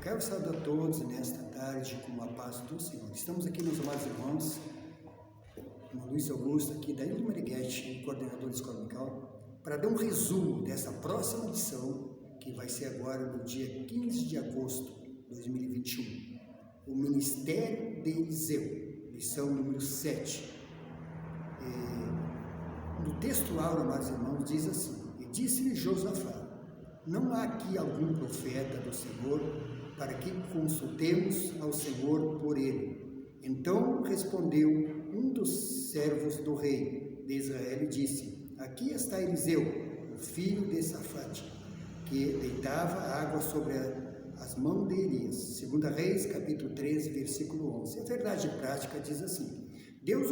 Quero saudar a todos nesta tarde com a paz do Senhor. Estamos aqui, meus amados irmãos, com o Luiz Augusto, aqui da Ilha do Marighete, coordenador da Escola Dominical, para dar um resumo dessa próxima lição, que vai ser agora no dia 15 de agosto de 2021. O Ministério de Eliseu, lição número 7. No texto áureo, amados irmãos, diz assim: E disse-lhe Josafá: Não há aqui algum profeta do Senhor para que consultemos ao Senhor por ele? Então respondeu um dos servos do rei de Israel e disse: Aqui está Eliseu, o filho de Safate, que deitava água sobre as mãos de Elias. 2 Reis, capítulo 13, versículo 11. A verdade prática diz assim: Deus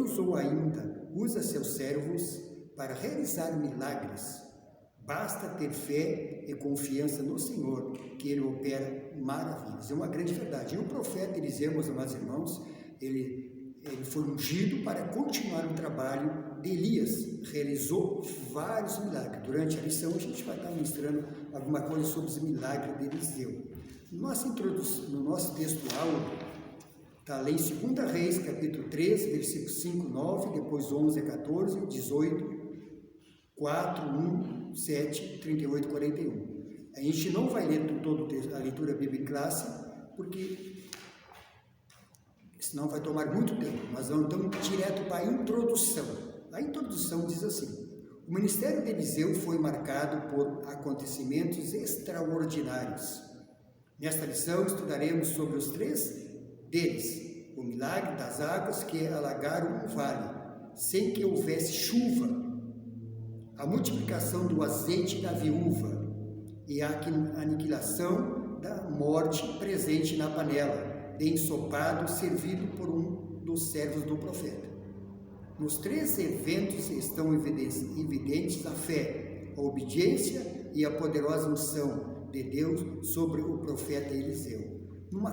usa seus servos para realizar milagres. Basta ter fé e confiança no Senhor, que Ele opera maravilhas. É uma grande verdade. E o profeta Eliseu, meus amados irmãos, ele foi ungido para continuar o trabalho de Elias. Realizou vários milagres. Durante a lição a gente vai estar ministrando alguma coisa sobre os milagres de Eliseu. No nosso texto áureo, está lá em 2 Reis, capítulo 13, versículos 5, 9, depois 11 a 14, 18, 4, 1, 7, 38 e 41. A gente não vai ler todo o texto, a leitura bíblica em classe, porque senão vai tomar muito tempo. Mas vamos então direto para a introdução. A introdução diz assim: O ministério de Eliseu foi marcado por acontecimentos extraordinários. Nesta lição estudaremos sobre os três deles: o milagre das águas que alagaram um vale, sem que houvesse chuva, a multiplicação do azeite da viúva e a aniquilação da morte presente na panela de ensopado servido por um dos servos do profeta. Nos três eventos estão evidentes a fé, a obediência e a poderosa unção de Deus sobre o profeta Eliseu. Numa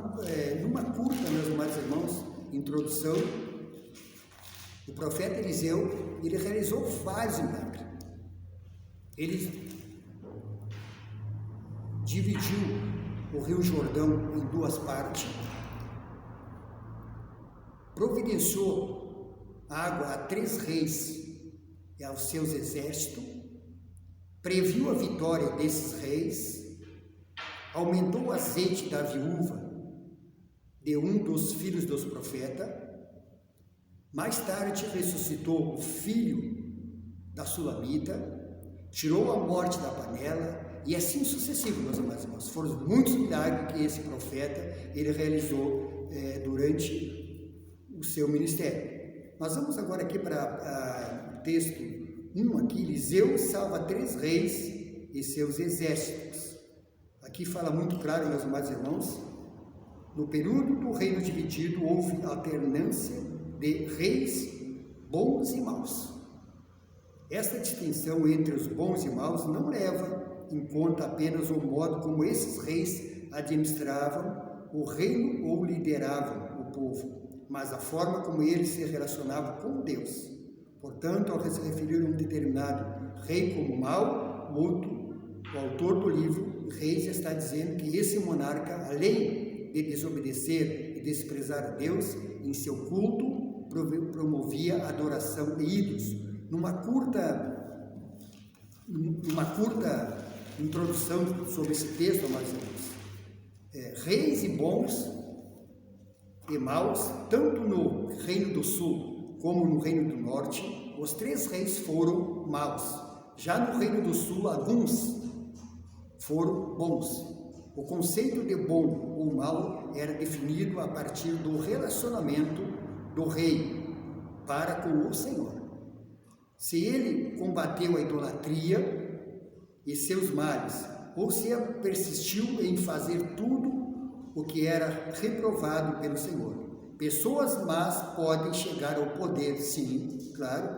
curta, meus amados irmãos, introdução, o profeta Eliseu, ele realizou vários milagres. Ele dividiu o Rio Jordão em duas partes, providenciou água a 3 reis e aos seus exércitos, previu a vitória desses reis, aumentou o azeite da viúva de um dos filhos dos profetas, mais tarde ressuscitou o filho da Sulamita, tirou a morte da panela, e assim sucessivo, meus amados irmãos. Foram muitos milagres que esse profeta ele realizou durante o seu ministério. Nós vamos agora aqui para o texto 1 aqui. Eliseu salva 3 reis e seus exércitos. Aqui fala muito claro, meus amados irmãos, no período do reino dividido houve alternância de reis bons e maus. Esta distinção entre os bons e maus não leva em conta apenas o modo como esses reis administravam o reino ou lideravam o povo, mas a forma como eles se relacionavam com Deus. Portanto, ao se referir a um determinado rei como mau, o autor do livro Reis está dizendo que esse monarca, além de desobedecer e desprezar a Deus em seu culto, promovia a adoração de ídolos. Numa curta introdução sobre esse texto, amados irmãos, reis e bons e maus, tanto no Reino do Sul como no Reino do Norte, os 3 reis foram maus. Já no Reino do Sul, alguns foram bons. O conceito de bom ou mau era definido a partir do relacionamento do rei para com o Senhor. Se ele combateu a idolatria e seus males, ou se persistiu em fazer tudo o que era reprovado pelo Senhor. Pessoas más podem chegar ao poder, sim, claro,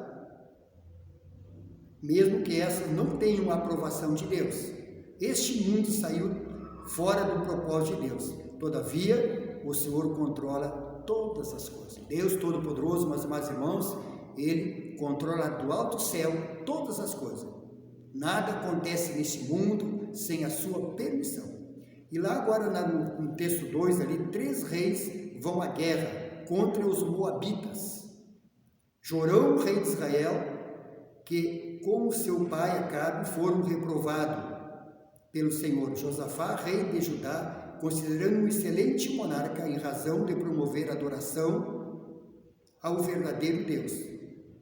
mesmo que essas não tenham a aprovação de Deus. Este mundo saiu fora do propósito de Deus. Todavia, o Senhor controla todas as coisas. Deus Todo-Poderoso, meus amados irmãos, Ele controla do alto céu todas as coisas. Nada acontece neste mundo sem a sua permissão. E lá agora no texto 2 ali, 3 reis vão à guerra contra os moabitas. Jorão, rei de Israel, que com o seu pai Acabe foram reprovados pelo Senhor. Josafá, rei de Judá, considerando um excelente monarca em razão de promover adoração ao verdadeiro Deus,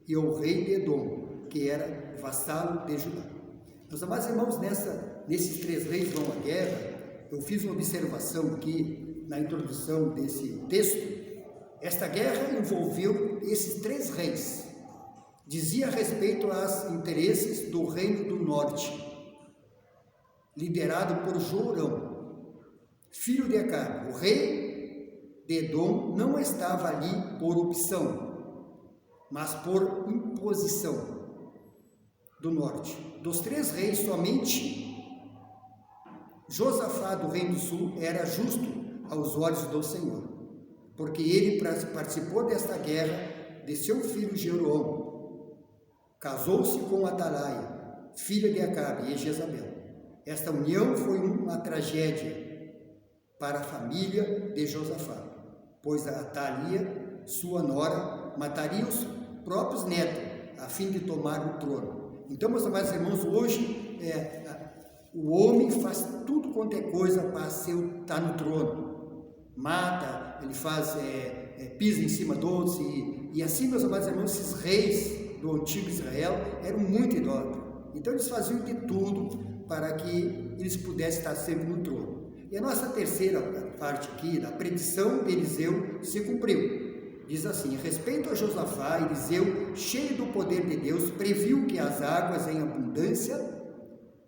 e ao rei de Edom, que era vassalo de Judá. Meus amados irmãos, nesses 3 reis vão à guerra, eu fiz uma observação aqui na introdução desse texto. Esta guerra envolveu esses 3 reis. Dizia a respeito aos interesses do reino do norte, liderado por Jorão, filho de Acabe. O rei de Edom não estava ali por opção, mas por imposição do norte. Dos 3 reis, somente Josafá, do reino do sul, era justo aos olhos do Senhor, porque ele participou desta guerra de seu filho Jeroão. Casou-se com Atalaia, filha de Acabe, e Jezabel. Esta união foi uma tragédia para a família de Josafá, pois a Atalia, sua nora, mataria os próprios netos a fim de tomar o trono. Então, meus amados irmãos, hoje o homem faz tudo quanto é coisa para estar no trono. Mata, ele faz, pisa em cima de outros, e assim, meus amados irmãos, esses reis do antigo Israel eram muito idólatras. Então eles faziam de tudo para que eles pudessem estar sempre no trono. E a nossa terceira parte aqui, da predição de Eliseu, se cumpriu. Diz assim: em respeito a Josafá, Eliseu, cheio do poder de Deus, previu que as águas em abundância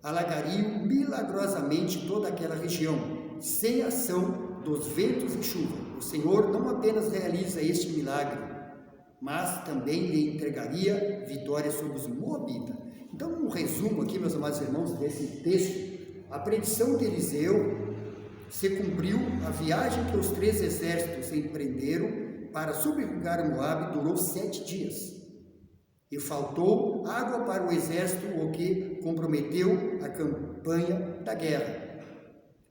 alagariam milagrosamente toda aquela região, sem ação dos ventos e chuva. O Senhor não apenas realiza este milagre, mas também lhe entregaria vitória sobre os moabitas. Então, um resumo aqui, meus amados irmãos, desse texto: a predição de Eliseu se cumpriu. A viagem que os 3 exércitos empreenderam para subjugar Moabe durou 7 dias, e faltou água para o exército, o que comprometeu a campanha da guerra.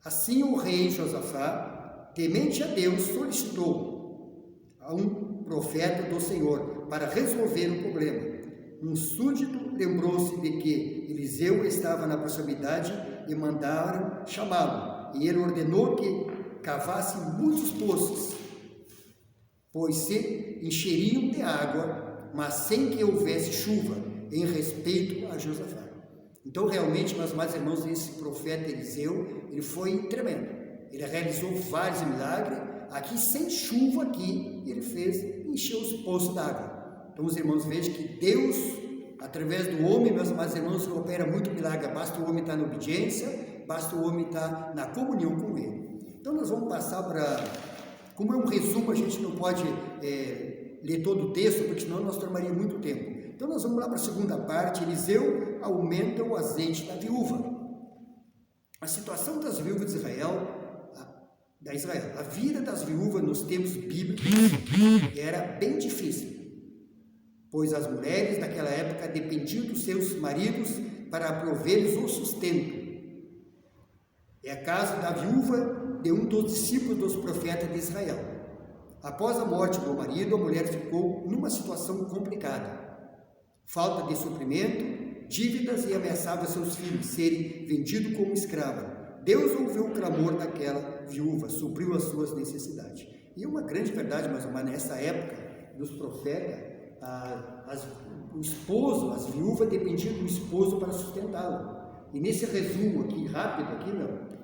Assim, o rei Josafá, temente a Deus, solicitou a um profeta do Senhor para resolver o problema. Um súdito lembrou-se de que Eliseu estava na proximidade e mandaram chamá-lo, e ele ordenou que cavassem muitos poços, pois se encheriam de água, mas sem que houvesse chuva, em respeito a Josafá. Então, realmente, meus amados irmãos, esse profeta Eliseu, ele foi tremendo. Ele realizou vários milagres. Aqui, sem chuva, aqui, ele encheu os poços d'água. Então, os irmãos vejam que Deus, através do homem, meus amados irmãos, opera muito milagre. Basta o homem estar na obediência, basta o homem estar na comunhão com ele. Então, nós vamos passar para... Como é um resumo, a gente não pode ler todo o texto, porque senão nós tomaríamos muito tempo. Então, nós vamos lá para a segunda parte. Eliseu aumenta o azeite da viúva. A situação das viúvas de Israel, a vida das viúvas nos tempos bíblicos era bem difícil, pois as mulheres daquela época dependiam dos seus maridos para prover-lhes o sustento. É a casa da viúva de um dos discípulos dos profetas de Israel. Após a morte do marido, a mulher ficou numa situação complicada. Falta de suprimento, dívidas, e ameaçava seus filhos serem vendidos como escrava. Deus ouviu o clamor daquela viúva, supriu as suas necessidades. E uma grande verdade, mas nessa época dos profetas, o esposo, as viúvas dependiam do esposo para sustentá-lo. E nesse resumo aqui, rápido aqui,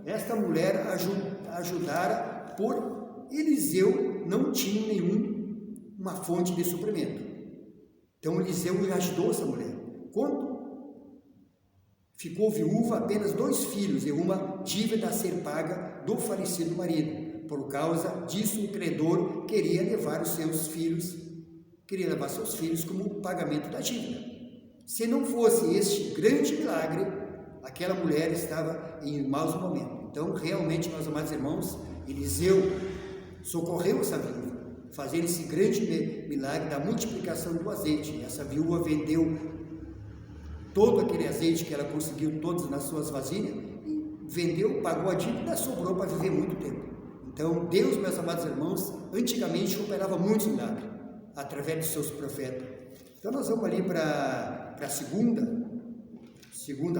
esta mulher ajudara por Eliseu, não tinha nenhuma fonte de suprimento. Então Eliseu ajudou essa mulher. Quando ficou viúva, apenas 2 filhos e uma dívida a ser paga do falecido marido. Por causa disso, o credor queria levar seus filhos como pagamento da dívida. Se não fosse este grande milagre, aquela mulher estava em maus momentos. Então, realmente, meus amados irmãos, Eliseu socorreu essa viúva, fazendo esse grande milagre da multiplicação do azeite. Essa viúva vendeu todo aquele azeite que ela conseguiu, todos nas suas vasilhas, e vendeu, pagou a dívida, sobrou para viver muito tempo. Então, Deus, meus amados irmãos, antigamente operava muitos milagres, através de seus profetas. Então, nós vamos ali para a segunda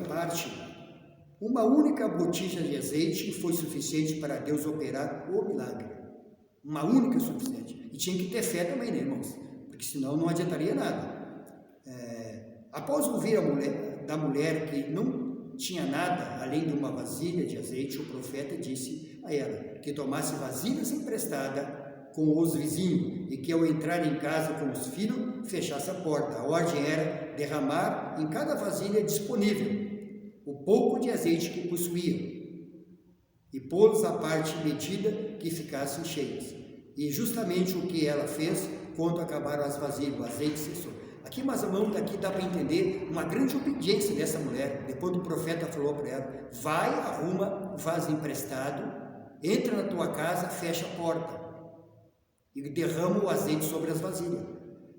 parte. Uma única botija de azeite foi suficiente para Deus operar o milagre. Uma única suficiente. E tinha que ter fé também, né, irmãos? Porque senão não adiantaria nada. Após ouvir da mulher que não tinha nada além de uma vasilha de azeite, o profeta disse a ela que tomasse vasilhas emprestadas com os vizinhos e que ao entrar em casa com os filhos, fechasse a porta. A ordem era derramar em cada vasilha disponível o pouco de azeite que possuía e pô-los à parte medida que ficassem cheios. E justamente o que ela fez quando acabaram as vasilhas, o azeite cessou. Aqui, mais ou menos, daqui dá para entender uma grande obediência dessa mulher. Depois o profeta falou para ela: vai, arruma vaso emprestado, entra na tua casa, fecha a porta e derrama o azeite sobre as vasilhas.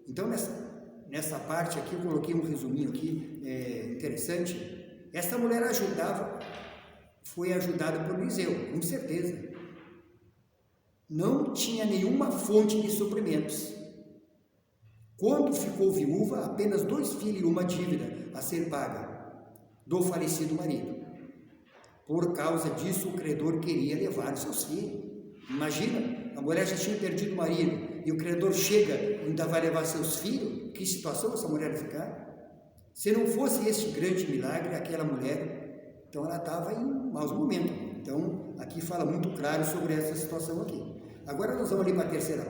Então, nessa parte aqui, eu coloquei um resuminho aqui, interessante. Essa mulher foi ajudada por Eliseu, com certeza. Não tinha nenhuma fonte de suprimentos. Quando ficou viúva, apenas 2 filhos e uma dívida a ser paga do falecido marido. Por causa disso, o credor queria levar os seus filhos. Imagina, a mulher já tinha perdido o marido e o credor chega e ainda vai levar seus filhos. Que situação essa mulher vai ficar? Se não fosse este grande milagre, aquela mulher, então ela estava em maus momentos. Então, aqui fala muito claro sobre essa situação aqui. Agora nós vamos ali para a terceira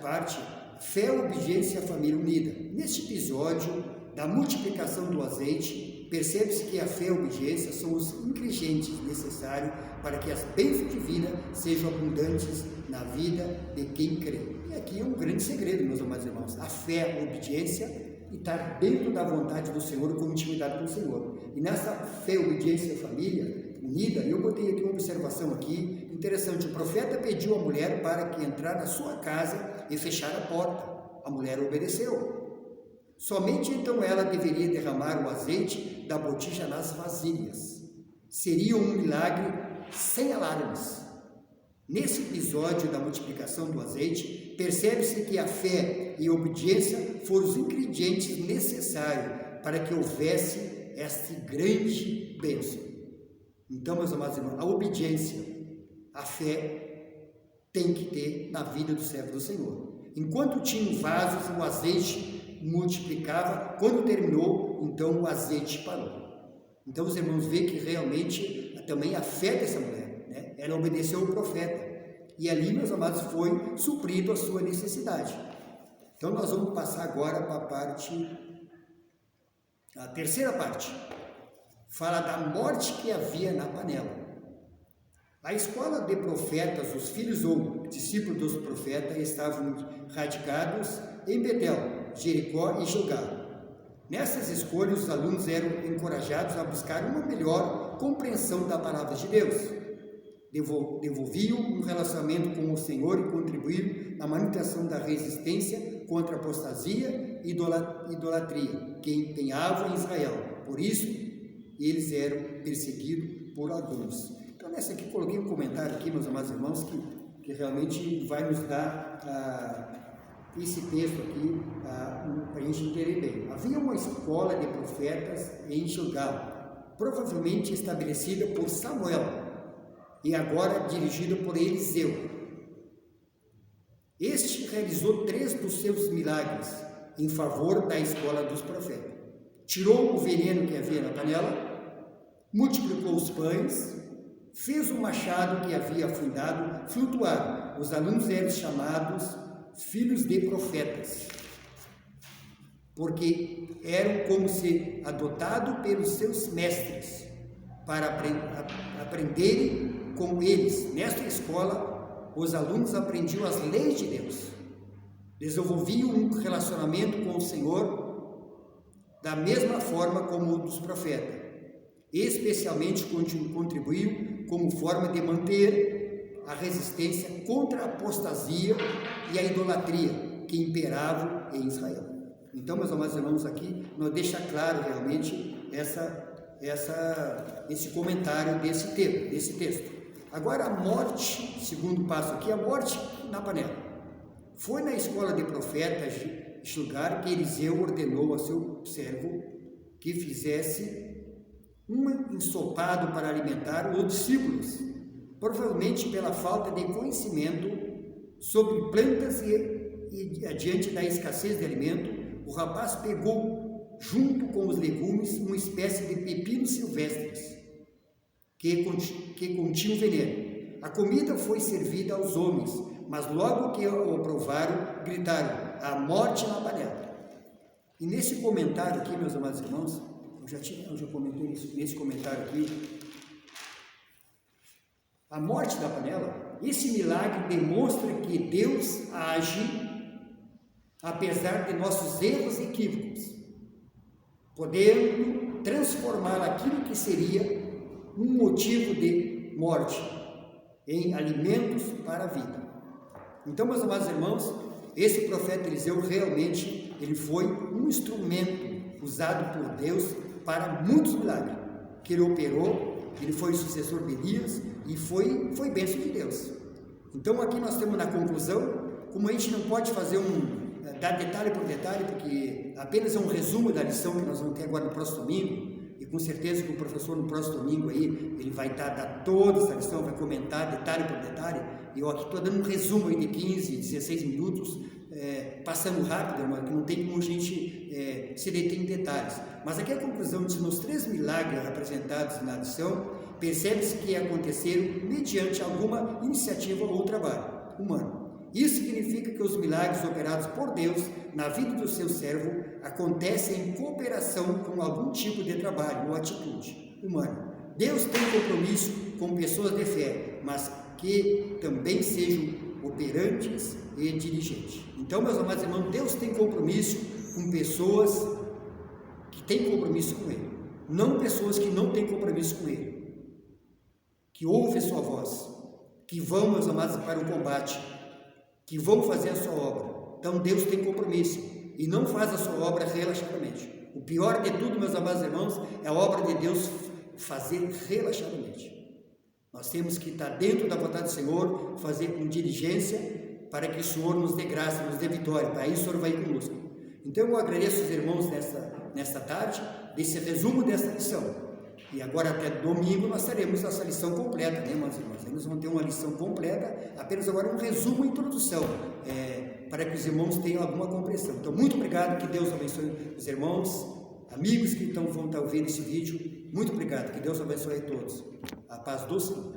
parte, fé, obediência e a família unida. Neste episódio da multiplicação do azeite, percebe-se que a fé e a obediência são os ingredientes necessários para que as bênçãos divinas sejam abundantes na vida de quem crê. E aqui é um grande segredo, meus amados irmãos. A fé, a obediência e estar dentro da vontade do Senhor, com intimidade com o Senhor. E nessa fé, obediência e família unida, eu botei aqui uma observação aqui interessante. O profeta pediu à mulher para que entrar na sua casa e fechar a porta. A mulher obedeceu. Somente então ela deveria derramar o azeite da botija nas vasilhas. Seria um milagre sem alarmes. Nesse episódio da multiplicação do azeite, percebe-se que a fé e a obediência foram os ingredientes necessários para que houvesse esta grande bênção. Então, meus amados irmãos, a obediência, a fé tem que ter na vida do servo do Senhor. Enquanto tinham vasos, o azeite multiplicava. Quando terminou, então o azeite parou. Então, os irmãos veem que realmente também a fé dessa mulher, né? Ela obedeceu ao profeta. E ali, meus amados, foi suprido a sua necessidade. Então, nós vamos passar agora para a terceira parte. Fala da morte que havia na panela. A escola de profetas, os filhos ou discípulos dos profetas, estavam radicados em Betel, Jericó e Gilgal. Nessas escolhas, os alunos eram encorajados a buscar uma melhor compreensão da palavra de Deus. Desenvolviam um relacionamento com o Senhor e contribuíram na manutenção da resistência contra a apostasia e idolatria que empenhavam em Israel. Por isso, eles eram perseguidos por alguns. Então, nessa aqui, coloquei um comentário aqui, meus amados irmãos, que realmente vai nos dar esse texto aqui para a gente entender bem. Havia uma escola de profetas em Gilgal, provavelmente estabelecida por Samuel, e agora dirigida por Eliseu. Este realizou 3 dos seus milagres em favor da escola dos profetas. Tirou o veneno que havia na panela, multiplicou os pães, fez o machado que havia afundado flutuar. Os alunos eram chamados filhos de profetas, porque eram como se adotados pelos seus mestres para aprenderem com eles. Nesta escola, os alunos aprendiam as leis de Deus, desenvolviam um relacionamento com o Senhor da mesma forma como o dos profetas, especialmente contribuiu como forma de manter a resistência contra a apostasia e a idolatria que imperavam em Israel. Então, meus amados irmãos, aqui nos deixa claro realmente esse comentário desse texto. Agora, a morte, segundo passo aqui, a morte na panela. Foi na escola de profetas, este lugar, que Eliseu ordenou a seu servo que fizesse um ensopado para alimentar os discípulos, provavelmente pela falta de conhecimento sobre plantas e diante da escassez de alimento, o rapaz pegou, junto com os legumes, uma espécie de pepinos silvestres que continham veneno. A comida foi servida aos homens, mas logo que o provaram, gritaram: a morte na panela. E nesse comentário aqui, meus amados irmãos, eu já comentei nesse comentário aqui, a morte da panela, esse milagre demonstra que Deus age apesar de nossos erros e equívocos, podendo transformar aquilo que seria um motivo de morte em alimentos para a vida. Então, meus amados irmãos, esse profeta Eliseu realmente ele foi um instrumento usado por Deus para muitos milagres que ele operou. Ele foi o sucessor de Elias e foi bênção de Deus. Então, aqui nós temos na conclusão, como a gente não pode fazer dar detalhe por detalhe, porque apenas é um resumo da lição que nós vamos ter agora no próximo domingo, e com certeza que o professor no próximo domingo aí, ele vai dar toda essa lição, vai comentar detalhe por detalhe, e eu aqui estou dando um resumo aí de 15, 16 minutos, passando rápido, irmão, que não tem como a gente se deter em detalhes. Mas aqui a conclusão diz, nos 3 milagres apresentados na lição, percebe-se que aconteceram mediante alguma iniciativa ou trabalho humano. Isso significa que os milagres operados por Deus na vida do seu servo acontecem em cooperação com algum tipo de trabalho ou atitude humana. Deus tem compromisso com pessoas de fé, mas que também sejam operantes e diligentes. Então, meus amados irmãos, Deus tem compromisso com pessoas que têm compromisso com Ele, não pessoas que não têm compromisso com Ele, que ouvem a sua voz, que vão, meus amados, para o combate, que vão fazer a sua obra. Então Deus tem compromisso e não faz a sua obra relaxadamente. O pior de tudo, meus amados irmãos, é a obra de Deus fazer relaxadamente. Nós temos que estar dentro da vontade do Senhor, fazer com diligência, para que o Senhor nos dê graça, nos dê vitória. Para isso o Senhor vai conosco. Então eu agradeço os irmãos nesta tarde, desse resumo desta lição. E agora até domingo nós teremos essa lição completa, né, meus irmãos? Aí nós vamos ter uma lição completa, apenas agora um resumo e introdução, para que os irmãos tenham alguma compreensão. Então, muito obrigado, que Deus abençoe os irmãos, amigos que vão estar ouvindo esse vídeo. Muito obrigado, que Deus abençoe a todos. A paz do Senhor.